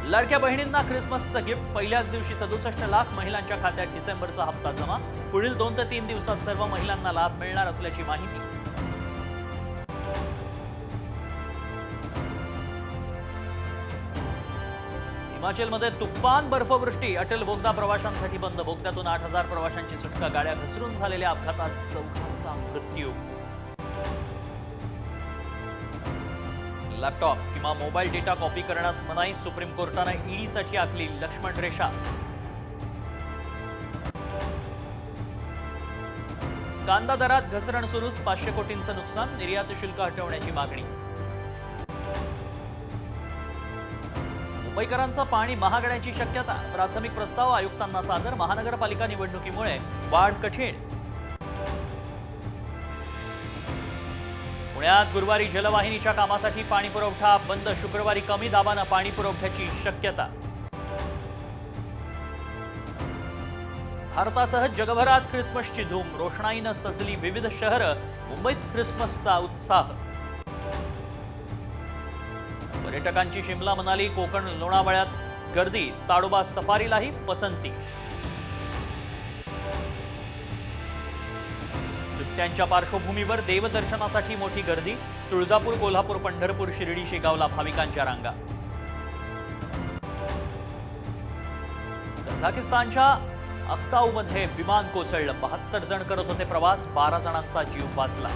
लाडक्या बहिणींना ख्रिसमसचं गिफ्ट पहिल्याच दिवशी 67 लाख महिलांच्या खात्यात डिसेंबरचा हप्ता जमा। पुढील 2 ते 3 दिवसात सर्व महिलांना लाभ मिळणार असल्याची माहिती। हिमाचलमध्ये तुफान बर्फवृष्टी, अटल बोगदा प्रवाशांसाठी बंद। बोगद्यातून 8000 प्रवाशांची सुटका। गाड्या घसरून झालेल्या अपघातात 4 मृत्यू। लॅपटॉप किंवा मोबाईल डेटा कॉपी करण्यास मनाई। सुप्रीम कोर्टाने ईडीसाठी आखली लक्ष्मण रेषा। कांदा दरात घसरण सुरूच, 500 कोटींचं नुकसान। निर्यात शुल्क हटवण्याची मागणी। मुंबईकरांचं पाणी महागण्याची शक्यता, प्राथमिक प्रस्ताव आयुक्तांना सादर। महानगरपालिका निवडणुकीमुळे वाढ कठीण। पुण्यात गुरुवारी जलवाहिनीच्या कामासाठी पाणी पुरवठा बंद। शुक्रवारी कमी दाबानं पाणी पुरवठ्याची शक्यता। भारतासह जगभरात ख्रिसमसची धूम, रोषणाईनं सजली विविध शहरं। मुंबईत ख्रिसमसचा उत्साह। पर्यटकांची शिमला, मनाली, कोकण, लोणावळ्यात गर्दी। ताडोबा सफारीलाही पसंती। सुट्ट्यांच्या पार्श्वभूमीवर देवदर्शनासाठी मोठी गर्दी। तुळजापूर, कोल्हापूर, पंढरपूर, शिर्डी, शेगावला भाविकांच्या रांगा। कझाकिस्तानच्या अक्ताऊमध्ये विमान कोसळलं। 72 जण करत होते प्रवास, 12 जणांचा जीव वाचला।